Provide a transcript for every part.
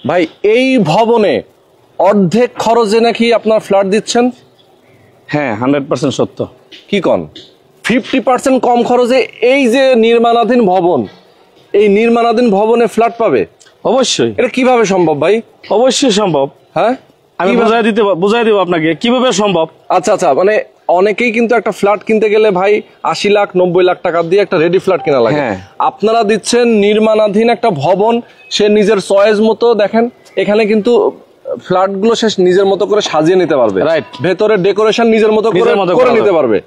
ভাই এই ভবনে অর্ধেক খরচে নাকি আপনার ফ্ল্যাট দিচ্ছেন? হ্যাঁ 100% সত্য। কি কোন 50% কম খরচে এই যে নির্মাণাধীন ভবন, এই নির্মাণাধীন ভবনে ফ্ল্যাট পাবে? অবশ্যই। এটা কিভাবে সম্ভব ভাই? অবশ্যই সম্ভব। হ্যাঁ আমি বুঝাই দিব আপনাকে কিভাবে সম্ভব। আচ্ছা আচ্ছা, মানে অনেকেই কিন্তু একটা ফ্ল্যাট কিনতে গেলে ভাই 80 লাখ 90 লাখ টাকা দিয়ে একটা রেডি ফ্ল্যাট কেনা লাগে। আপনারা দিচ্ছেন নির্মাণাধীন একটা ভবন, সে নিজের চয়েস মতো, দেখেন এখানে কিন্তু ফ্ল্যাট গুলো সে নিজের মতো করে সাজিয়ে নিতে পারবে, রাইট, ভেতরে ডেকোরেশন নিজের মতো করে নিতে পারবে।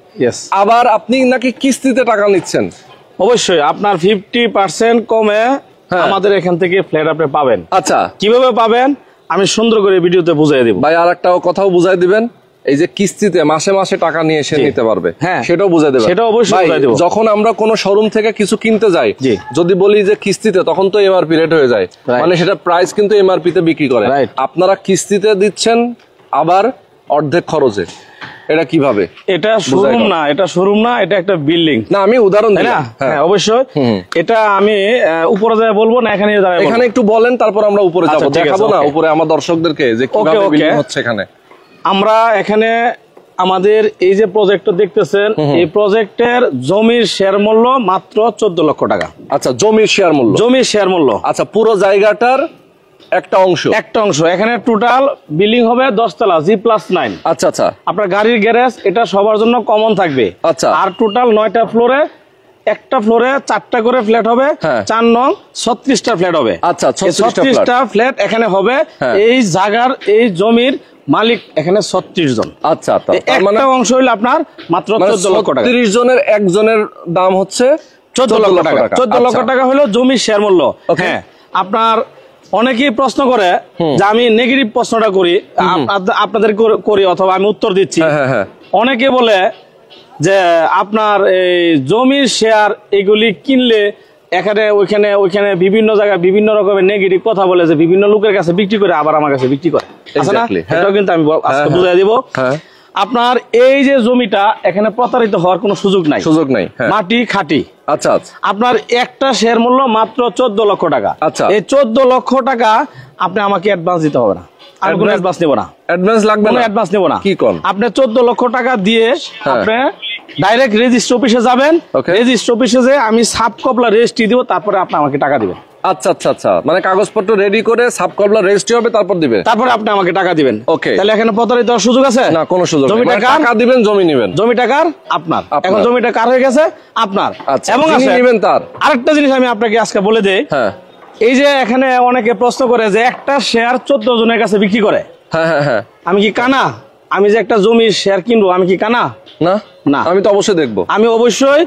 আবার আপনি নাকি কিস্তিতে টাকা নিচ্ছেন? অবশ্যই, আপনার 50% কমে আমাদের এখান থেকে ফ্ল্যাট আপনি পাবেন। আচ্ছা, কিভাবে পাবেন আমি সুন্দর করে ভিডিওতে বুঝাই দিব ভাই। আর একটা কথাও বুঝাই দিবেন, এই যে কিস্তিতে মাসে মাসে টাকা নিয়ে এসে নিতে পারবে, হ্যাঁ সেটাও বুঝাই দেবেন। সেটা অবশ্যই বুঝাই দেব। যখন আমরা কোনো শোরুম থেকে কিছু কিনতে যাই, যদি বলি যে কিস্তিতে, তখন তো এমআরপি রেট হয়ে যায়, মানে সেটা প্রাইস কিন্তু এমআরপি তে বিক্রি করে। আপনারা কিস্তিতে দিচ্ছেন আবার অর্ধেক খরচে, এটা কিভাবে? এটা শোরুম না, এটা শোরুম না, এটা একটা বিল্ডিং। না আমি উদাহরণ দিই না, হ্যাঁ অবশ্যই। এটা আমি উপরে যায় বলবো না এখানে দাঁড়ায়? এখানে একটু বলেন, তারপর আমরা উপরে যাব, দেখাবো না উপরে আমার দর্শকদেরকে যে কিভাবে বিল্ডিং হচ্ছে। এখানে আমরা এখানে আমাদের এই যে প্রজেক্ট দেখতেছেন, এই প্রজেক্টের জমির শেয়ার মূল্য মাত্র 14 লক্ষ টাকা। আচ্ছা, জমির শেয়ার মূল্য? জমির শেয়ার মূল্য। আচ্ছা, পুরো জায়গাটার একটা অংশ। এখানে টোটাল বিল্ডিং হবে 10 তলা, G+9। আচ্ছা আচ্ছা, আপনার গাড়ির গ্যারেজ এটা সবার জন্য কমন থাকবে। আচ্ছা, আর টোটাল 9টা ফ্লোরে, একটা ফ্লোরে 4টা করে ফ্ল্যাট হবে, 4 নং 36টা ফ্ল্যাট হবে। আচ্ছা, 36টা ফ্ল্যাট এখানে হবে। এই জায়গার, এই জমির মালিক এখানে 36 জন। আচ্ছা, একটা অংশ হইলো আপনার মাত্র 14 লক্ষ টাকা। 30 জনের একজনের দাম হচ্ছে 14 লক্ষ টাকা। 14 লক্ষ টাকা হলো জমির শেয়ার মূল্য। হ্যাঁ, আপনার অনেকেই প্রশ্ন করে যে আমি নেগেটিভ প্রশ্নটা করি, আপনাদের করি অথবা আমি উত্তর দিচ্ছি। অনেকে বলে যে আপনার এই জমির শেয়ার এগুলি কিনলে এখানে ওইখানে বিভিন্ন জায়গায় বিভিন্ন রকমের নেগেটিভ কথা বলে, যে বিভিন্ন লোকের কাছে বিক্রি করে আবার আমার কাছে বিক্রি করে। এটাও কিন্তু আমি আজকে বুঝাই দিব। আপনার এই যে জমিটা, এখানে প্রতারিত হওয়ার কোনো সুযোগ নাই। মাটি খাঁটি। আচ্ছা, আপনার একটা শেয়ার মূল্য মাত্র 14 লক্ষ টাকা। আচ্ছা, এই 14 লক্ষ টাকা আপনি আমাকে অ্যাডভান্স দিতে হবে না, আমি কোনো অ্যাডভান্স নেব না। অ্যাডভান্স লাগবে না? অ্যাডভান্স নেব না। কি কোন? আপনি 14 লক্ষ টাকা দিয়ে আপনি ডাইরেক্ট রেজিস্ট্রি অফিসে যাবেন। রেজিস্ট্রি অফিসে যে আমি সাব কপলা রেজিস্ট্রি দিব, তারপরে আপনি আমাকে টাকা দিবেন। আচ্ছা আচ্ছা আচ্ছা, মানে কাগজপত্র রেডি করে সাব কপলা রেজিস্ট্রি হবে, তারপর দিবেন, তারপরে আপনি আমাকে টাকা দিবেন। ওকে, তাহলে এখানে প্রতারিত হওয়ার সুযোগ আছে না? কোনো সুযোগ নেই। জমিটা টাকা দিবেন, জমি নেবেন, জমিটা কার? আপনার। এখন জমিটা কার হয়ে গেছে? আপনার। এবং নেবেন তার। আরেকটা জিনিস আমি আপনাকে আজকে বলে দেই, এই যে এখানে অনেকে প্রশ্ন করে যে একটা শেয়ার 14 জনের কাছে বিক্রি করে। হ্যাঁ, আমি কি কানা? আমি যে একটা জমির শেয়ার কিনবো, আমি কি কানা? না না, আমি তো অবশ্যই দেখবো। আমি অবশ্যই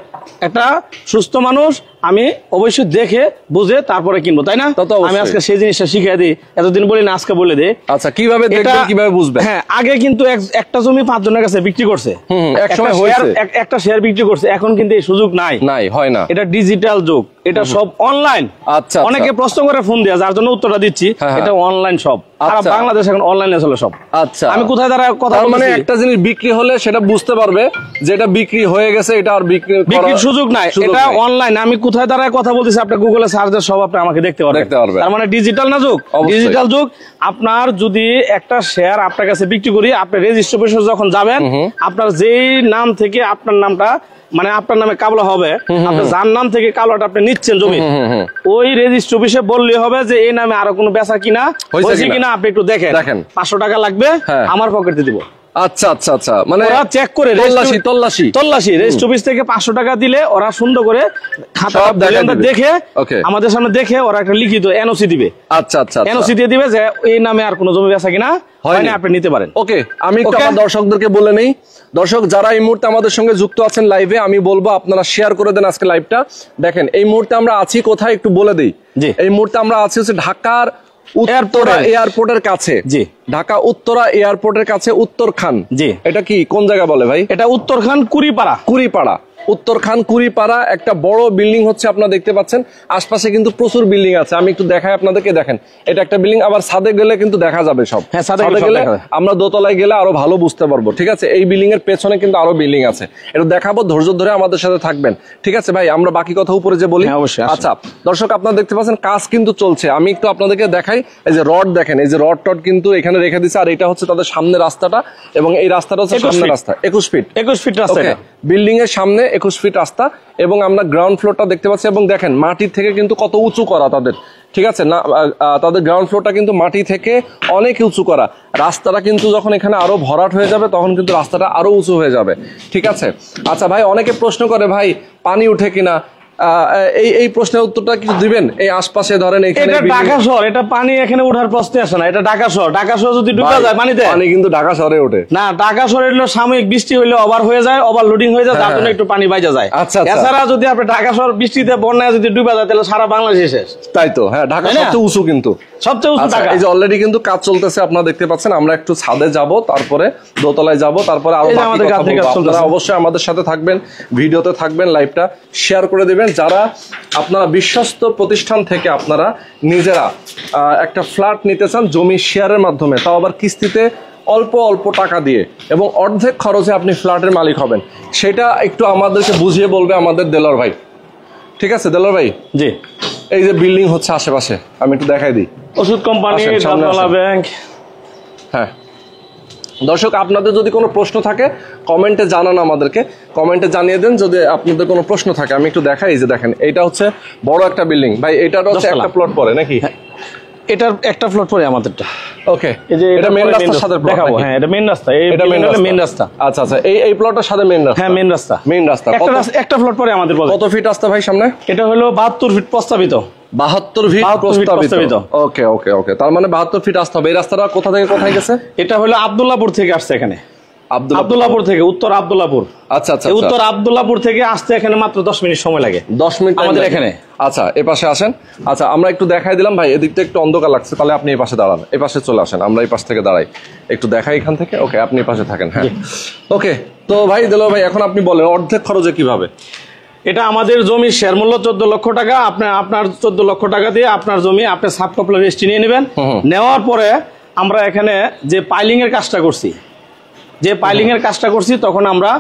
একটা সুস্থ মানুষ, আমি অবশ্যই দেখে বুঝে তারপরে কিনবো, তাই না? আমি আজকে সেই জিনিসটা শিখিয়ে দিই, এতদিন বলি না, আজকে বলে দিই। আচ্ছা, কিভাবে দেখবেন, কিভাবে বুঝবেন? হ্যাঁ, আগে কিন্তু একটা জমি 5 জনের কাছে বিক্রি করছে, একটা শেয়ার বিক্রি করছে। এখন কিন্তু এই সুযোগ নাই, হয় না। এটা ডিজিটাল যুগ, এটা সব অনলাইন। আচ্ছা, অনেকে প্রশ্ন করে ফোন দেয়া, যার জন্য উত্তরটা দিচ্ছি। এটা অনলাইন সব, সারা বাংলাদেশ এখন অনলাইনে চলে সব। আচ্ছা, আমি কোথায় দাঁড়ায় কথা বলছি? মানে একটা জিনিস বিক্রি হলে সেটা বুঝতে পারবে যে এটা বিক্রি হয়ে গেছে, এটা আর বিক্রির সুযোগ নাই, এটা অনলাইন। আমি কোথায় দাঁড়ায় কথা বলতেছি, আপনি গুগলে সার্চ দিয়ে সব আপনি আমাকে দেখতে পারবেন। তার মানে ডিজিটাল না যুগ? ডিজিটাল যুগ। আপনার যদি একটা শেয়ার আপনার কাছে বিক্রি করি, আপনি রেজিস্ট্রি অফিসে যখন যাবেন, আপনার যেই নাম থেকে আপনার নামটা, মানে আপনার নামে কাবলা হবে, আপনি যার নাম থেকে কাবলাটা আপনি নিচ্ছেন জমি, ওই রেজিস্ট্রি অফিসে বললে হবে যে এই নামে আরো কোনো বেচা কিনা হয়েছে কিনা আপনি একটু দেখেন। 500 টাকা লাগবে, আমার পকেটে দিব। আচ্ছা আচ্ছা আচ্ছা, মানে ওরা চেক করে তল্লাশি রেজিস্ট্রি অফিস থেকে 500 টাকা দিলে ওরা সুন্দর করে খাতা দেখে আমাদের সামনে দেখে ওরা একটা লিখিত এনওসি দিবে। আচ্ছা আচ্ছা, এনওসি দিয়ে দিবে যে এই নামে আর কোনো জমি বেচা কিনা হয়নি, আপনি নিতে পারেন। ওকে, আমি একটু আমার দর্শকদেরকে বলে নেই। দর্শক যারা এই মুহূর্তে আমাদের সঙ্গে যুক্ত আছেন লাইভে, আমি বলবো আপনারা শেয়ার করে দেন আজকে লাইভটা। দেখেন এই মুহূর্তে আমরা আছি কোথায় একটু বলে দিই। এই মুহূর্তে আমরা আছি হচ্ছে ঢাকার উত্তরা এয়ারপোর্টের কাছে। জি, ঢাকা উত্তরা এয়ারপোর্টের কাছে উত্তরখান। জি, এটা কি কোন জায়গা বলে ভাই? এটা উত্তরখান কুড়িপাড়া। উত্তরখান কুড়িপাড়া একটা বড় বিল্ডিং হচ্ছে আপনারা দেখতে পাচ্ছেন। আশপাশে কিন্তু প্রচুর বিল্ডিং আছে, আমি একটু দেখাই আপনাদেরকে। দেখেন এটা একটা বিল্ডিং, আবার ছাদে গেলে কিন্তু দেখা যাবে সব। হ্যাঁ, ছাদে গেলে আমরা দোতলায় গেলে আরো ভালো বুঝতে পারবো। ঠিক আছে, এই বিল্ডিং এর পেছনে কিন্তু আরো বিল্ডিং আছে, এটা দেখাবো, ধৈর্য ধরে আমাদের সাথে থাকবেন। ঠিক আছে ভাই, আমরা বাকি কথা উপরে যে বলি। আচ্ছা দর্শক, আপনারা দেখতে পাচ্ছেন কাজ কিন্তু চলছে। আমি একটু আপনাদেরকে দেখাই, এই যে রড দেখেন, এই যে রড টড কিন্তু এখানে রেখে দিচ্ছে। আর এটা হচ্ছে তাদের সামনে রাস্তাটা, এবং এই রাস্তাটা হচ্ছে সামনে রাস্তা 21 ফিট রাস্তা। বিল্ডিং এর সামনে 21 ফিট রাস্তা, এবং আমরা গ্রাউন্ড ফ্লোরটা দেখতে পাচ্ছি। এবং দেখেন মাটির থেকে কিন্তু কত উঁচু করা তাদের। ঠিক আছে না, তাদের গ্রাউন্ড ফ্লোরটা কিন্তু মাটি থেকে অনেক উঁচু করা। রাস্তাটা কিন্তু যখন এখানে আরো ভরাট হয়ে যাবে তখন কিন্তু রাস্তাটা আরো উঁচু হয়ে যাবে। ঠিক আছে। আচ্ছা ভাই, অনেকে প্রশ্ন করে ভাই পানি উঠে কিনা, এই প্রশ্নের উত্তরটা কিছু দিবেন? এই আশপাশে ধরেন এখানে এটা ঢাকা শহর, এটা পানি এখানে ওঠার প্রশ্ন আসে না। এটা ঢাকা শহর, ঢাকা শহর যদি ডুবে যায় পানিতে, পানি কিন্তু ঢাকা শহরে ওঠে না। ঢাকা শহরে হলো সাময়িক বৃষ্টি হইলে ওভার হয়ে যায়, ওভার লোডিং হয়ে যায়, যার জন্য একটু পানি বাইজা যায়। আচ্ছা, এছাড়া যদি আপনি ঢাকা শহর বৃষ্টিতে বন্যায় যদি ডুবে যায় তাহলে সারা বাংলাদেশ শেষ। তাই তো, হ্যাঁ, ঢাকা সবচেয়ে উঁচু, কিন্তু সবচেয়ে উঁচু ঢাকা। এই যে অলরেডি কিন্তু কাজ চলতেছে, আপনারা দেখতে পাচ্ছেন। আমরা একটু ছাদে যাব, তারপরে দোতলায় যাব, তারপরে আরো আপনারা অবশ্যই আমাদের সাথে থাকবেন, ভিডিওতে থাকবেন, লাইভটা শেয়ার করে দিবেন। যারা আপনারা বিশ্বস্ত প্রতিষ্ঠান থেকে আপনারা নিজেরা একটা ফ্ল্যাট নিতে চান জমি শেয়ারের মাধ্যমে, তাও আবার কিস্তিতে অল্প অল্প টাকা দিয়ে, এবং অর্ধেক খরচে আপনি ফ্ল্যাটের মালিক হবেন, সেটা একটু আমাদেরকে বুঝিয়ে বলবে আমাদের দেলোয়ার ভাই। ঠিক আছে দেলোয়ার ভাই? জি। এই যে বিল্ডিং হচ্ছে আশেপাশে, আমি একটু দেখাই দিই। ওষুধ কোম্পানি, ব্যাংক। হ্যাঁ দর্শক, আপনাদের যদি কোনো প্রশ্ন থাকে কমেন্টে জানান, আমাদেরকে কমেন্টে জানিয়ে দেন যদি আপনাদের কোনো প্রশ্ন থাকে। আমি একটু দেখাই, যে দেখেন এইটা হচ্ছে বড় একটা বিল্ডিং ভাই, এটার হচ্ছে একটা প্লট পড়ে নাকি? এটার একটা ফ্লোর পরে আমাদেরটা। ওকে, এটা মেইন রাস্তার সাথে দেখাবো। হ্যাঁ, এটা মেইন রাস্তা, এটা মেইন রাস্তা। আচ্ছা আচ্ছা, এই প্লটের সাথে মেইন রাস্তা? হ্যাঁ, মেইন রাস্তা। একটা ফ্লোর পরে আমাদের। কত ফিট রাস্তা ভাই সামনে? এটা হলো 72 ফিট প্রস্তাবিত। 72 ফিট প্রস্তাবিত। ওকে ওকে ওকে, তার মানে 72 ফিট রাস্তা হবে। এই রাস্তাটা কোথা থেকে কোথায় গেছে? এটা হলো আব্দুল্লাহপুর থেকে আসছে এখানে। আব্দুল্লাহপুর থেকে, উত্তর আব্দুল্লাহপুর। আচ্ছা আচ্ছা, উত্তর আব্দুল্লাহপুর থেকে আসতে এখানে মাত্র 10 মিনিট সময় লাগে। 10 মিনিট আমাদের এখানে। আচ্ছা, এ পাশে আসেন। আচ্ছা, আমরা একটু দেখাই দিলাম ভাই, এদিকটা একটু অন্ধকার লাগছে, তাহলে আপনি এই পাশে দাঁড়ান, এই পাশে চলে আসেন, আমরা এই পাশ থেকে দাঁড়াই, একটু দেখাই এখান থেকে। ওকে, আপনি এই পাশে থাকেন। হ্যাঁ ওকে, তো ভাই দেলোয়ার ভাই, এখন আপনি বলেন অর্ধেক খরচে কিভাবে? এটা আমাদের জমির শেয়ার মূল্য 14 লক্ষ টাকা। আপনার 14 লক্ষ টাকা দিয়ে আপনার জমি আপনি সাব কপলা রেজিস্ট্রি নিয়ে নেবেন। নেওয়ার পরে আমরা এখানে যে পাইলিং এর কাজটা করছি, তখন আমরা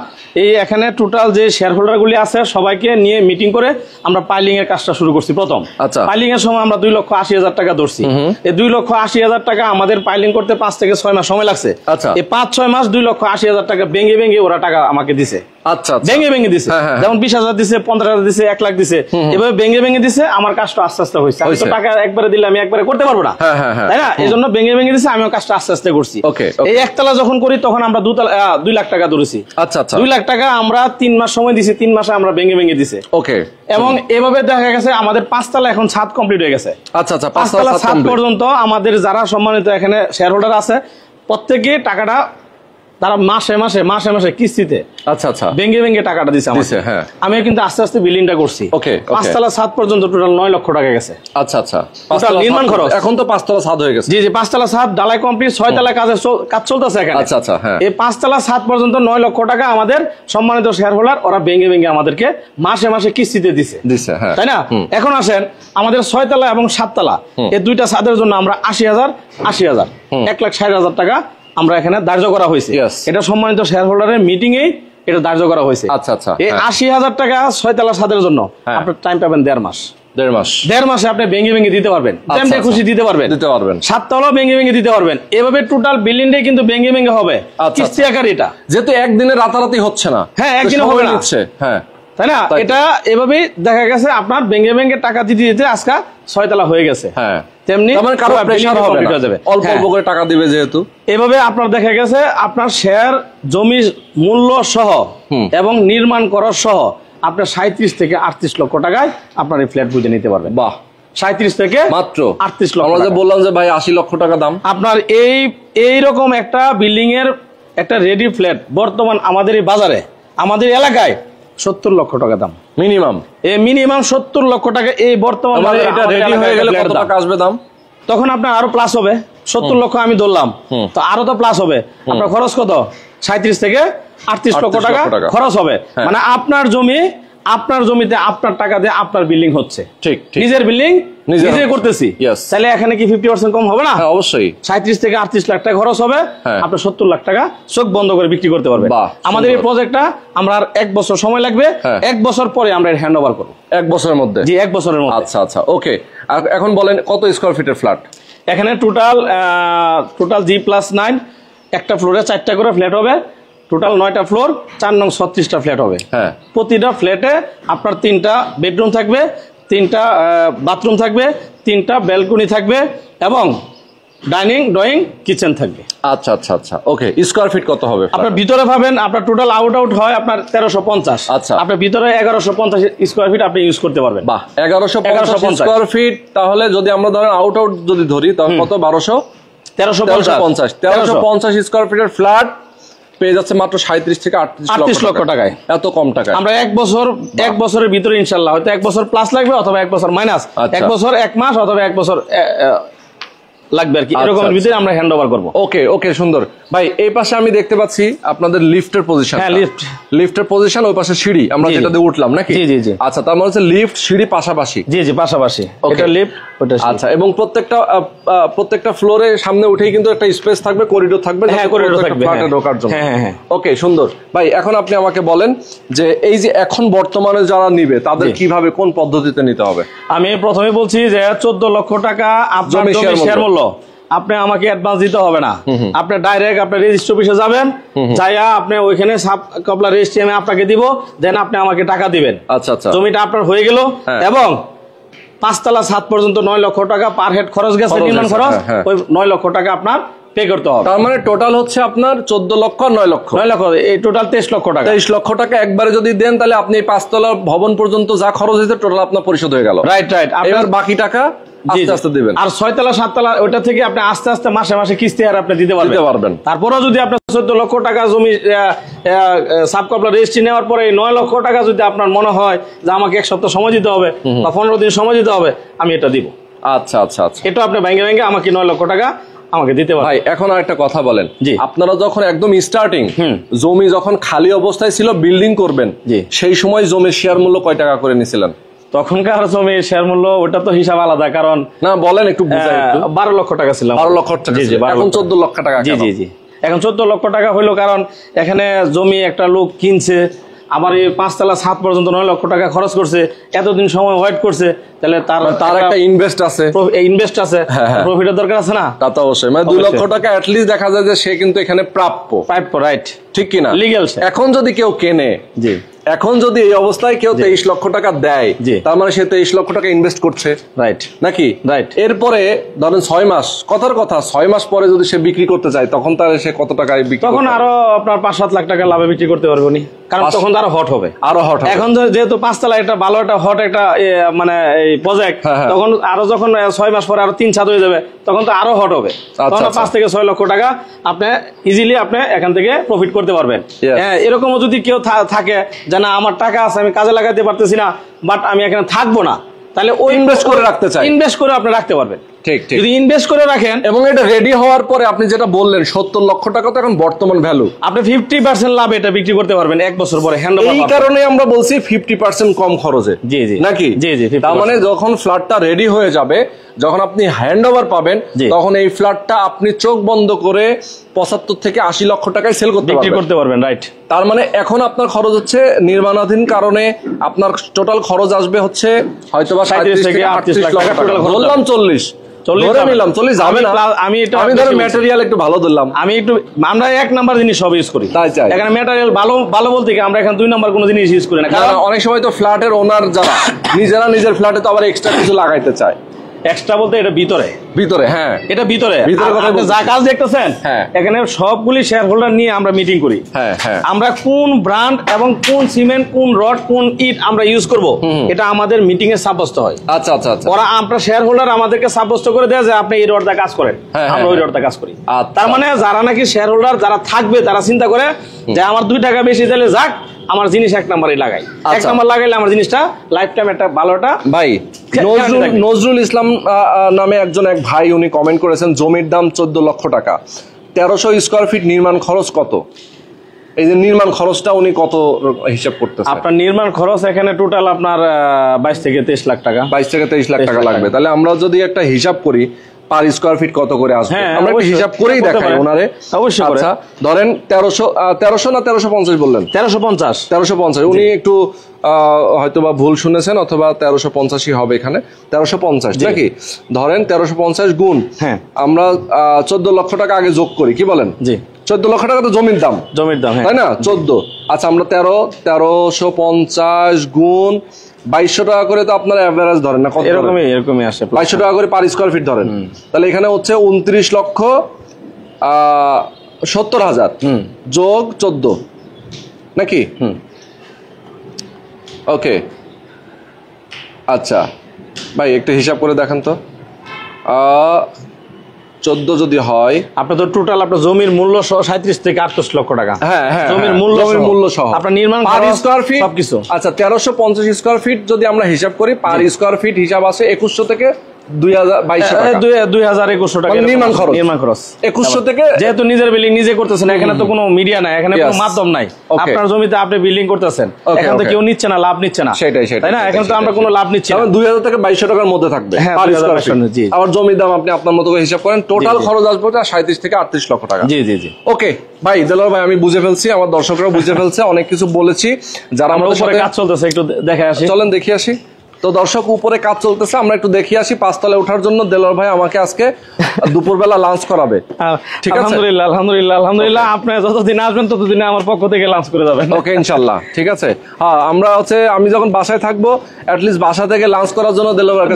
এই এখানে টোটাল যে শেয়ার হোল্ডার গুলি আছে সবাইকে নিয়ে মিটিং করে আমরা পাইলিং এর কাজটা শুরু করছি প্রথম। আচ্ছা, পাইলিং এর সময় আমরা 2,80,000 টাকা ধরছি। এই 2,80,000 টাকা আমাদের পাইলিং করতে 5 থেকে 6 মাস সময় লাগছে। আচ্ছা, এই 5-6 মাস 2,80,000 টাকা ভেঙে ওরা টাকা আমাকে দিছে। আচ্ছা, ভেঙে দিছে, যেমন 20,000 দিছে, 15,000 দিছে, 1 লাখ দিছে, এভাবে ভেঙে দিছে। আমার কাজটা আস্তে আস্তে হয়েছে। আমি তো টাকা একবারে দিলে আমি একবারে করতে পারবো না, তাই না? এই জন্য ভেঙে দিছে, আমিও কাজটা আস্তে আস্তে করছি। এই একতলা যখন করি তখন আমরা 2 লাখ টাকা ধরেছি। আচ্ছা আচ্ছা, 2 লাখ টাকা আমরা 3 মাস সময় দিছি, 3 মাসে আমরা ভেঙে দিছে। ওকে, এবং এভাবে দেখা গেছে আমাদের 5 তলা এখন ছাদ কমপ্লিট হয়ে গেছে। আচ্ছা আচ্ছা, 5 তলা ছাদ পর্যন্ত আমাদের যারা সম্মানিত এখানে শেয়ার হোল্ডার আছে প্রত্যেকে টাকাটা তারা মাসে মাসে কিস্তিতে আচ্ছা আচ্ছা ভেঙে টাকাটা দিছে আমাকে। হ্যাঁ, আমি কিন্তু আস্তে আস্তে বিলিংটা করছি। ওকে, 5 তলা ছাদ পর্যন্ত টোটাল 9 লক্ষ টাকা গেছে। আচ্ছা আচ্ছা, নির্মাণ খরচ। এখন তো 5 তলা ছাদ হয়ে গেছে। জি 5 তলা ছাদ ঢালাই কমপ্লিট, 6 তলা কাজ চলতেছে এখানে। আচ্ছা আচ্ছা, হ্যাঁ, এই 5 তলা ছাদ পর্যন্ত 9 লক্ষ টাকা আমাদের সম্মানিত শেয়ার হোল্ডার ওরা ভেঙে আমাদেরকে মাসে কিস্তিতে দিছে, হ্যাঁ, তাই না? এখন আসেন আমাদের 6 তলা এবং 7 তলা এই দুইটা ছাদের জন্য আমরা 80,000 1,60,000 টাকা আমরা এখানে ধার্য করা হয়েছে। এটা সম্মানিত শেয়ার হোল্ডারের মিটিং এ এটা ধার্য করা হয়েছে। আচ্ছা আচ্ছা, এই 80,000 টাকা 6 তলা ছাদের জন্য আপনি টাইম পাবেন 1.5 মাস। 1.5 মাসে আপনি ভেঙে দিতে পারবেন, যেমন খুশি দিতে পারবেন। 7 তলা ভেঙে দিতে পারবেন। এভাবে টোটাল বিল্ডিংটাই কিন্তু ভেঙে হবে কিস্তি আকারে। এটা যেহেতু একদিনে রাতারাতি হচ্ছে না, হ্যাঁ, একদিনে হবে না, হ্যাঁ, তাই না? এটা এভাবে দেখা গেছে আপনার ভেঙে টাকা দিতে আজকে 6 তলা হয়ে গেছে। হ্যাঁ, তেমনি কারো প্রেসার হবে না, অল্প অল্প করে টাকা দিবে যেহেতু। এভাবে আপনার দেখা গেছে আপনার শেয়ার জমি মূল্য সহ এবং নির্মাণ করার সহ আপনার 37 থেকে 38 লক্ষ টাকায় আপনার এই ফ্ল্যাট বুঝে নিতে পারবেন। বাহ, 37 থেকে মাত্র 38 লক্ষ। আমরা যে বললাম যে ভাই 80 লক্ষ টাকা দাম, আপনার এইরকম একটা বিল্ডিং এর একটা রেডি ফ্ল্যাট বর্তমান আমাদের এই বাজারে আমাদের এলাকায় 70 লক্ষ টাকা দাম মিনিমাম 70 লক্ষ টাকা। এই বর্তমান এটা রেডি হয়ে গেলে কত টাকা আসবে দাম? তখন আপনার আরো প্লাস হবে। 70 লক্ষ আমি ধরলাম, তো আরো তো প্লাস হবে। আপনার খরচ কত? 37 থেকে 38 লক্ষ টাকা খরচ হবে। মানে আপনার জমি, আপনার জমিতে আপনার টাকা দিয়ে আপনার বিল্ডিং হচ্ছে, ঠিক নিজের বিল্ডিং নিজে করতেছি, তাহলে এখানে কি 50% কম হবে না? অবশ্যই 37 থেকে 38 লাখ টাকা খরচ হবে, আপনি 70 লাখ টাকা চোখ বন্ধ করে বিক্রি করতে পারবেন। আমাদের এই প্রজেক্টটা আমরা আর 1 বছর সময় লাগবে, 1 বছর পরে আমরা হ্যান্ড ওভার করবো। 1 বছরের মধ্যে? জি, 1 বছরের মধ্যে। আচ্ছা আচ্ছা, ওকে। আর এখন বলেন কত স্কয়ার ফিটের ফ্ল্যাট? এখানে টোটাল G+9, একটা ফ্লোরে 4টা করে ফ্ল্যাট হবে, টোটাল 9টা ফ্লোর, 4 নং 36টা ফ্ল্যাট হবে। প্রতিটা ফ্ল্যাটে আপনার 3টা বেডরুম থাকবে, 3টা বাথরুম থাকবে, 3টা ব্যালকনি থাকবে এবং ডাইনিং ড্রয়িং কিচেন থাকবে। আচ্ছা আচ্ছা আচ্ছা, ওকে। স্কয়ার ফিট কত হবে? আপনার ভিতরে পাবেন, আপনার টোটাল আউট হয় আপনার 1350। আচ্ছা, আপনার ভিতরে 1150 স্কয়ার ফিট আপনি ইউজ করতে পারবেন। বাহ, 1150 স্কয়ার ফিট। তাহলে যদি আমরা ধরেন আউট যদি ধরি তাহলে কত? 1350 স্কয়ার ফিটের ফ্ল্যাট পেয়ে যাচ্ছে মাত্র 37 থেকে 38 লক্ষ টাকায়। এত কম টাকায় আমরা 1 বছরের ভিতরে ইনশাআল্লাহ, হয়তো 1 বছর প্লাস লাগবে অথবা 1 বছর মাইনাস, 1 বছর 1 মাস অথবা 1 বছর লাগবে আর কি, এরকমের ভিতরে আমরা হ্যান্ড ওভার করবো। ওকে ওকে, সুন্দর ভাই। এই পাশে আমি দেখতে পাচ্ছি আপনাদের লিফটের পজিশন। হ্যাঁ, লিফটের পজিশন, ওই পাশে সিঁড়ি আমরা যেটা দিয়ে উঠলাম নাকি? জি জি জি। আচ্ছা, তার মানে হচ্ছে লিফট সিঁড়ি পাশাপাশি? জি জি, পাশাপাশি, এটা লিফট ওটা। আচ্ছা, এবং প্রত্যেকটা ফ্লোরে সামনে উঠেই কিন্তু একটা স্পেস থাকবে, করিডোর থাকবে। হ্যাঁ, করিডোর থাকবে ফ্ল্যাটে ঢোকার জন্য। হ্যাঁ হ্যাঁ। ওকে, সুন্দর ভাই। এখন আপনি আমাকে বলেন যে এই যে এখন বর্তমানে যারা নিবে তাদের কিভাবে, কোন পদ্ধতিতে নিতে হবে? আমি প্রথমে বলছি যে 14 লক্ষ টাকা আপনার জমি শেয়ার মূল্য, আপনি আমাকে অ্যাডভান্স দিতে হবে না। আপনি ডাইরেক্ট আপনার রেজিস্ট্রি অফিসে যাবেন, যাইয়া আপনি ওইখানে সাব কপলা রেজিস্ট্রি আমি আপনাকে দিব, দেন আপনি আমাকে টাকা দিবেন। আচ্ছা আচ্ছা, জমিটা আপনার হয়ে গেল এবং 5 তলা ছাদ পর্যন্ত 9 লক্ষ টাকা পার হেড খরচ গেছে, নির্মাণ খরচ। ওই 9 লক্ষ টাকা আপনার পে করতে হবে। তার মানে টোটাল হচ্ছে আপনার 14 লক্ষ 9 লক্ষ, এই টোটাল 23 লক্ষ টাকা। 23 লক্ষ টাকা একবারে যদি দেন তাহলে আপনি 5 তলা ভবন পর্যন্ত যা খরচ হয়েছে টোটাল আপনার পরিশোধ হয়ে গেল। Right right. এবার বাকি টাকা আস্তে আস্তে দিবেন। আর 6 তলা 7 তলা ওটা থেকে আপনি আস্তে আস্তে মাসে মাসে কিস্তি আর আপনি দিতে পারবেন। তারপরেও যদি আপনি 14 লক্ষ টাকা জমি সাব কপলা রেজিস্ট্রি নেওয়ার পরে 9 লক্ষ টাকা যদি আপনার মনে হয় যে আমাকে 1 সপ্তাহ সময় দিতে হবে বা 15 দিন সময় দিতে হবে, আমি এটা দিব। আচ্ছা আচ্ছা আচ্ছা, এটা আপনি ব্যাংকে আমাকে 9 লক্ষ টাকা আমাকে দিতে পারেন। ভাই এখন আরেকটা কথা বলেন, আপনারা যখন একদম স্টার্টিং জমি যখন খালি অবস্থায় ছিল বিল্ডিং করবেন, সেই সময় জমির শেয়ার মূল্য কয় টাকা করে নিছিলেন? তখনকার জমির শেয়ার মূল্য ওটা তো হিসাব আলাদা, কারণ না বলেন একটু বুঝাই। 12 লক্ষ টাকা ছিল। 12 লক্ষ টাকা, এখন 14 লক্ষ টাকা। জি জি জি, এখন 14 লক্ষ টাকা হইলো কারণ এখানে জমি একটা লোক কিনছে, আবার এই 5 তলা ছাদ পর্যন্ত 9 লক্ষ টাকা খরচ করছে, এতদিন সময় ওয়েট করছে, তাহলে তার একটা ইনভেস্ট আছে, প্রফিটের দরকার আছে না? তা তো অবশ্যই। মানে 2 লক্ষ টাকা এট লিস্ট দেখা যায় যে সে কিন্তু এখানে প্রাপ্য, রাইট, ঠিক কিনা? লিগ্যাল। এখন যদি কেউ কেনে, জি, এখন যদি এই অবস্থায় কেউ 23 লক্ষ টাকা দেয়, তার মানে সে 23 লক্ষ টাকা ইনভেস্ট করছে, রাইট নাকি? রাইট। এরপরে ধরেন 6 মাস, কথার কথা 6 মাস পরে যদি সে বিক্রি করতে চায়, তখন তার সে কত টাকায় বিক্রি? তখন আরো আপনার 5-7 লাখ টাকা লাভে বিক্রি করতে পারবো নি, কারণ তখন আরো হট হবে, আরো হট। এখন যেহেতু 5 তলা একটা ভালো একটা হট একটা মানে এই প্রজেক্ট, তখন আরো যখন 6 মাস পরে আরো 3 ছাদ হয়ে যাবে, তখন তো আরো হট হবে। তখন 5 থেকে 6 লক্ষ টাকা আপনি ইজিলি আপনি এখান থেকে প্রফিট করতে পারবেন। হ্যাঁ, এরকমও যদি কেউ থাকে যে না আমার টাকা আছে, আমি কাজে লাগাতে পারতেছি না, বাট আমি এখানে থাকবো না, তাহলে ওই ইনভেস্ট করে রাখতে চাই, ইনভেস্ট করে আপনি রাখতে পারবেন। ঠিক ঠিক। যদি ইনভেস্ট করে রাখেন এবং এটা রেডি হওয়ার পরে আপনি যেটা বললেন 70 লক্ষ টাকা তো এখন বর্তমান ভ্যালু, আপনি 50% লাভ এটা বিক্রি করতে পারবেন 1 বছর পরে হ্যান্ড ওভার। এই কারণে আমরা বলছি 50% কম খরচে। জি জি, নাকি? জি জি। তার মানে যখন ফ্ল্যাটটা রেডি হয়ে যাবে, যখন আপনি হ্যান্ড ওভার পাবেন, তখন এই ফ্ল্যাটটা আপনি চোখ বন্ধ করে 75 থেকে 80 লক্ষ টাকায় সেল করতে পারবেন, রাইট। তার মানে এখন আপনার খরচ হচ্ছে নির্মাণাধীন কারণে আপনার টোটাল খরচ আসবে হচ্ছে হয়তোবা 37 থেকে 38 লাখ টাকা। বললাম 40 ধরে নিলাম, 40 যাবে না। আমি ধরো ম্যাটেরিয়াল একটু ভালো দিলাম, আমরা 1 নাম্বার জিনিস সব ইউজ করি, তাই চাই। এখানে ম্যাটেরিয়াল ভালো বলতে কি আমরা এখানে 2 নাম্বার কোনো জিনিস ইউজ করি না, কারণ অনেক সময় তো ফ্ল্যাটের ওনার যারা নিজেরা নিজের ফ্ল্যাটে তো আবার এক্সট্রা কিছু লাগাইতে চায়। এক্সট্রা বলতে এটা ভিতরে, হ্যাঁ এটা ভিতরে আপনি যা কাজ দেখতেছেন, এখানে সবগুলি শেয়ার হোল্ডার নিয়ে আমরা মিটিং করি। আমরা কোন ব্র্যান্ড এবং কোন সিমেন্ট, কোন রড, কোন ইট আমরা ইউজ করব, এটা আমাদের মিটিং এ সাব্যস্ত হয়। আচ্ছা আচ্ছা আচ্ছা। ওরা আমরা শেয়ার হোল্ডার আমাদেরকে সাব্যস্ত করে দেয় যে আপনি এই রডটা কাজ করেন, আমরা ওই রডটা কাজ করি। তার মানে যারা নাকি শেয়ার হোল্ডার যারা থাকবে, তারা চিন্তা করে যে আমার 2 টাকা বেশি দিলে যাক, আমার জিনিস 1 নাম্বারে লাগাই, 1 নাম্বার লাগাইলে আমার জিনিসটা লাইফ টাইম একটা ভালোটা। ভাই নজরুল ইসলাম নামে এক ভাই উনি কমেন্ট করেছেন জমির দাম 14 লক্ষ টাকা, 1300 স্কয়ার ফিট নির্মাণ খরচ কত? এই যে নির্মাণ খরচটা উনি কত হিসাব করতেছে? আপনার নির্মাণ খরচ এখানে টোটাল আপনার 22 থেকে 23 লাখ টাকা। 22 থেকে 23 লাখ টাকা লাগবে। তাহলে আমরা যদি একটা হিসাব করি পার স্কয়ার ফিট কত করে আসবে, আমরা একটু হিসাব করেই দেখাই ওনারে। অবশ্যই। আচ্ছা ধরেন 1300 না 1350 বললেন? 1350। উনি একটু হয়তোবা ভুল শুনেছেন, অথবা 1350ই হবে এখানে, 1350 নাকি? ধরেন 1350 গুণ আমরা 14 লক্ষ টাকা আগে যোগ করি, কি বলেন? জি, 14 লক্ষ টাকা তো জমির দাম, তাই না? 14, আচ্ছা আমরা 1350 গুণ 2200 টাকা করে তো আপনার এভারেজ ধরেন না? কত? এরকমই আসে। 2200 টাকা করে পার স্কয়ার ফিট ধরেন। তাহলে এখানে হচ্ছে 29,70,000 যোগ 14 নাকি? ওকে, আচ্ছা ভাই একটু হিসাব করে দেখেন তো। 14 যদি হয়, আপনার তো টোটাল আপনার জমির মূল্য 37 থেকে 38 লক্ষ টাকা। হ্যাঁ, জমির মূল্য সহ আপনার নির্মাণ পার স্কয়ার ফিট সবকিছু। আচ্ছা 1350 স্কয়ার ফিট যদি আমরা হিসাব করি, পার স্কয়ার ফিট হিসাব আছে 2100 থেকে 2200 টাকা নির্মাণ খরচ। 2100 থেকে, যেহেতু নিজের বিল্ডিং নিজে করতেছেন, এখানে তো কোনো মিডিয়া নাই, এখানে কোনো মাধ্যম নাই। আপনার জমিতে আপনি বিল্ডিং করতেছেন, এখান থেকে কেউ নিচ্ছে না, লাভ নিচ্ছে না, সেটাই তাই না? এখন তো আমরা কোনো লাভ নিচ্ছি না। 2000 থেকে 2200 টাকার মধ্যে থাকবে পার স্কয়ার ফিট। আবার জমির দাম আপনি আপনার মতো করে হিসাব করেন, টোটাল খরচ আসবে 37 থেকে 38 লক্ষ টাকা। জি জি জি। ওকে ভাই, দেলোয়ার ভাই আমি বুঝে ফেলছি, আমার দর্শকরাও বুঝে ফেলছে, অনেক কিছু বলেছি। যারা আমাদের সাথে কাজ চলতেছে একটু দেখে আসি, চলেন দেখি আসি। তো দর্শক, উপরে কাজ চলতেছে, আমরা একটু দেখি আসি। 5 তলায় ওঠার জন্য দেলোয়ার ভাই আমাকে আজকে দুপুরবেলা লাঞ্চ করাবে। ঠিক আছে, আলহামদুলিল্লাহ। আপনি যতদিন আসবেন ততদিন আমার পক্ষ থেকে লাঞ্চ করে যাবেন। ওকে, ইনশাআল্লাহ। ঠিক আছে, হ্যাঁ আমরা আমি যখন বাসায় থাকবো, অ্যাটলিস্ট বাসা থেকে লাঞ্চ করার জন্য দেলোয়ার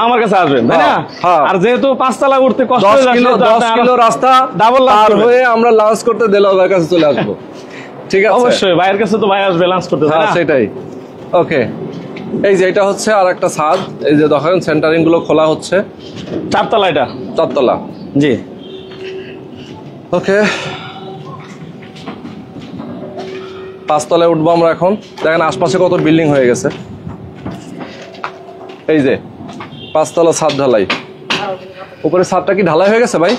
আমার কাছে আসবেন, তাই না? আর যেহেতু 5 তলা উঠতে কষ্ট হয়ে যাচ্ছে, 10 কিলো রাস্তা ডাবল পার হয়ে আমরা লাঞ্চ করতে দেলোয়ার কাছে চলে আসবো। ঠিক আছে, অবশ্যই ভাইয়ের কাছে তো ভাই আসবে লাঞ্চ করতে। হ্যাঁ সেটাই। ওকে, এই যে এটা হচ্ছে আর একটা ছাদ, এই যে দেখেন সেন্টারিং গুলো খোলা হচ্ছে। 4 তলা, এটা 4 তলা। জি। ওকে, 5 তলায় উঠবো আমরা এখন। দেখেন আশপাশে কত বিল্ডিং হয়ে গেছে। এই যে 5 তলা ছাদ ঢালাই, উপরে ছাদটা কি ঢালাই হয়ে গেছে ভাই?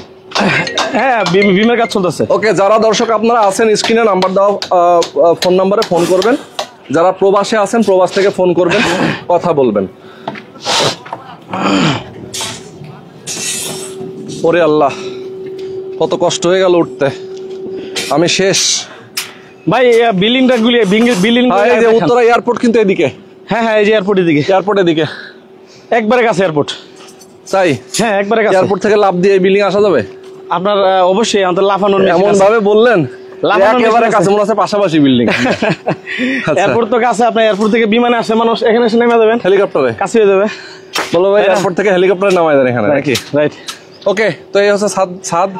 হ্যাঁ, বিমের কাজ চলতেছে। ওকে, যারা দর্শক আপনারা আছেন, স্ক্রিনে নাম্বার দেওয়া ফোন নাম্বারে ফোন করবেন। যারা প্রবাসে আছেন, প্রবাস থেকে ফোন করবেন, কথা বলবেন। ওরে আল্লাহ, কত কষ্ট হয়ে গেল উঠতে, আমি শেষ ভাই। বিল্ডিংটা গুলিয়ে বিল্ডিং, এই যে উত্তরা এয়ারপোর্ট কিন্তু এদিকে। হ্যাঁ, এই যে এয়ারপোর্টের দিকে, একবারে কাছে এয়ারপোর্ট। তাই? হ্যাঁ, একবারে কাছে। এয়ারপোর্ট থেকে লাফ দিয়ে বিল্ডিং আসা যাবে? আপনার অবশ্যই আমাদের লাফানোর এমন ভাবে বললেন, একেবারে কাছে মনে হচ্ছে পাশাপাশি বিল্ডিং। এয়ারপোর্ট তো কাছে, আপনার এয়ারপোর্ট থেকে বিমানে আসে মানুষ, এখানে এসে নেমে যাবেন হেলিকপ্টারে, কাছে হয়ে যাবে। বলো ভাই, এয়ারপোর্ট থেকে হেলিকপ্টারে নামায় দেন এখানে নাকি? রাইট। ওকে, তো এই হচ্ছে ছাদ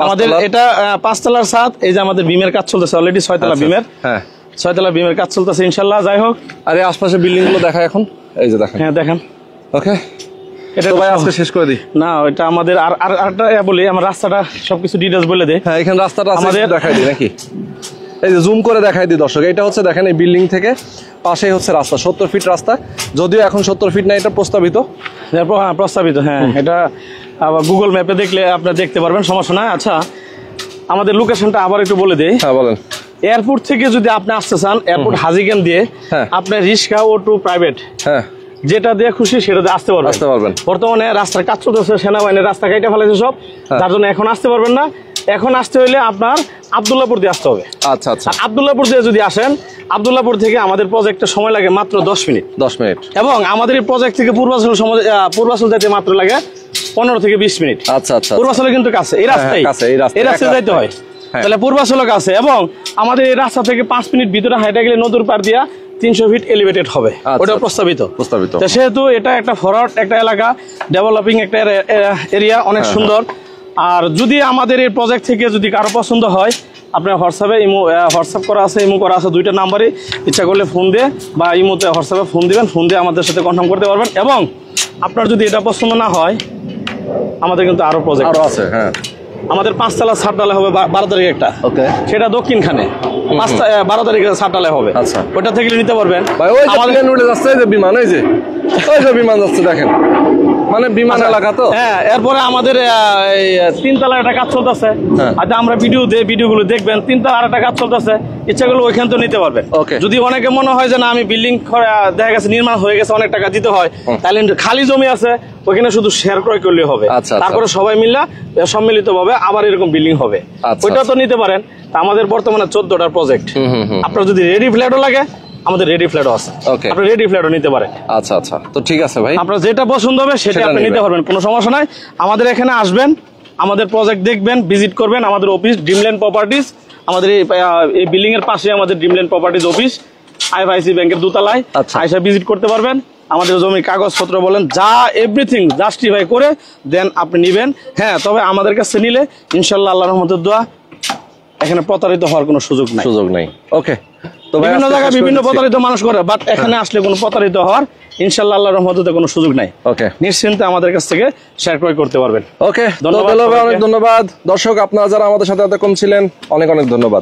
আমাদের, এটা 5 তলার ছাদ। এই যে আমাদের বিমের কাজ চলতেছে অলরেডি, 6 তলা বিমের। হ্যাঁ, 6 তলা বিমের কাজ চলতেছে ইনশাআল্লাহ। যাই হোক, আরে আশপাশে বিল্ডিং গুলো দেখা এখন, এই যে দেখেন। হ্যাঁ দেখেন। ওকে, এটা ভাই আজকে শেষ করে দিই। না, এটা আমাদের আরটা বলি, আমার রাস্তাটা সবকিছু ডিটেইলস বলে দেই। হ্যাঁ, এখানে রাস্তাটা আমাদের দেখাই দিই নাকি? এই যে জুম করে দেখাই দিই দর্শক। এটা হচ্ছে দেখেন, এই বিল্ডিং থেকে পাশেই হচ্ছে রাস্তা, 70 ফিট রাস্তা। যদিও এখন 70 ফিট না, এটা প্রস্তাবিত। হ্যাঁ, প্রস্তাবিত। হ্যাঁ, এটা আবার গুগল ম্যাপে দেখলে আপনারা দেখতে পারবেন, সমস্যা নাই। আচ্ছা, আমাদের লোকেশনটা আবার একটু বলে দেই। হ্যাঁ বলেন। এয়ারপোর্ট থেকে যদি আপনি আসতে চান, এয়ারপোর্ট হাজিগেন দিয়ে আপনি রিক্সা, অটো, প্রাইভেট, হ্যাঁ যেটা দিয়ে খুশি সেটা দিয়ে আসতে পারবেন। বর্তমানে রাস্তার কাজ চলতেছে, সেনাবাহিনীর রাস্তা কেটে ফেলেছে সব, যার জন্য এখন আসতে পারবেন না। এখন আসতে হলে আপনার আব্দুল্লাহপুর দিয়ে আসতে হবে। আচ্ছা আচ্ছা। আব্দুল্লাহপুর দিয়ে যদি আসেন, আব্দুল্লাহপুর থেকে আমাদের প্রজেক্টের সময় লাগে মাত্র 10 মিনিট। এবং আমাদের এই প্রজেক্ট থেকে পূর্বাচল যেতে মাত্র লাগে 15 থেকে 20 মিনিট। আচ্ছা আচ্ছা। পূর্বাচলে কিন্তু কাছে, এই রাস্তায় যাইতে হয়, তাহলে পূর্বাচলে কাছে। এবং আমাদের এই রাস্তা থেকে 5 মিনিট ভিতরে হাইটা গেলে নদীর পার দিয়া 300 ফিট এলিভেটেড হবে, ওটা প্রস্তাবিত। সেহেতু এটা একটা ফরওয়ার্ড একটা এলাকা, ডেভেলপিং একটা এরিয়া, অনেক সুন্দর। আর যদি আমাদের এই প্রজেক্ট থেকে যদি কারো পছন্দ হয়, আপনার হোয়াটসঅ্যাপ করা আছে, ইমো করা আছে, 2টা নাম্বারই ইচ্ছা করলে ফোন দিয়ে বা ইমোতে হোয়াটসঅ্যাপে ফোন দিবেন, ফোন দিয়ে আমাদের সাথে কনফার্ম করতে পারবেন। এবং আপনার যদি এটা পছন্দ না হয়, আমাদের কিন্তু আরো প্রজেক্ট আছে। হ্যাঁ, আমাদের 5 তলা ছাদ ঢালাই হবে 12 তারিখে একটা, সেটা দক্ষিণখানে 12 তারিখে ছাদ ঢালাই হবে। আচ্ছা, ওটা থেকে নিতে পারবেন। বিমান, ওই যে বিমান যাচ্ছে দেখেন, মানে বিমান এলাকা তো। হ্যাঁ, এরপরে আমাদের এই 3 তলার একটা কাজ চলতেছে। আচ্ছা, আমরা ভিডিওগুলো দেখবেন, 3 তলার একটা কাজ চলতেছে, ইচ্ছা করলে ওইখান তো নিতে পারবেন। যদি অনেকে মনে হয় যে না আমি বিল্ডিং দেখা গেছে নির্মাণ হয়ে গেছে, অনেক টাকা দিতে হয়, তাহলে খালি জমি আছে ওইখানে শুধু শেয়ার ক্রয় করলে হবে। তারপরে সবাই মিলে সম্মিলিত ভাবে আবার এরকম বিল্ডিং হবে, ওইটা তো নিতে পারেন। আমাদের বর্তমানে 14টার প্রজেক্ট। আপনার যদি রেডি ফ্ল্যাটও লাগে, আমাদের রেডি ফ্ল্যাটও আছে, আপনি রেডি ফ্ল্যাটও নিতে পারেন। আচ্ছা আচ্ছা, তো ঠিক আছে ভাই, আপনার যেটা পছন্দ হবে সেটা আপনি নিতে পারবেন, কোনো সমস্যা নাই। আমাদের এখানে আসবেন, আমাদের প্রজেক্ট দেখবেন, ভিজিট করবেন। আমাদের অফিস ড্রিমল্যান্ড প্রপার্টিজ, আমাদের এই বিল্ডিং এর পাশে আমাদের ড্রিমল্যান্ড প্রপার্টিজ অফিস, আইএফআইসি ব্যাংকের দোতলায়। আইসা ভিজিট করতে পারবেন। আমাদের জমির কাগজপত্র বলেন যা এভরিথিং জাস্টিফাই করে দেন আপনি নিবেন। হ্যাঁ, তবে আমাদের কাছে নিলে ইনশাল্লাহ আল্লাহর রহমতের দোয়া এখানে প্রতারিত হওয়ার কোনো সুযোগ নাই। ওকে, তো বিভিন্ন জায়গায় বিভিন্ন প্রতারিত মানুষ করে, বাট এখানে আসলে কোনো প্রতারিত হওয়ার ইনশাল্লাহ আল্লাহর রহমতে কোনো সুযোগ নাই। ওকে, নিশ্চিন্তে আমাদের কাছ থেকে শেয়ার ক্রয় করতে পারবেন। ওকে, ধন্যবাদ, অনেক ধন্যবাদ। দর্শক, আপনারা যারা আমাদের সাথে এতক্ষণ ছিলেন, অনেক অনেক ধন্যবাদ।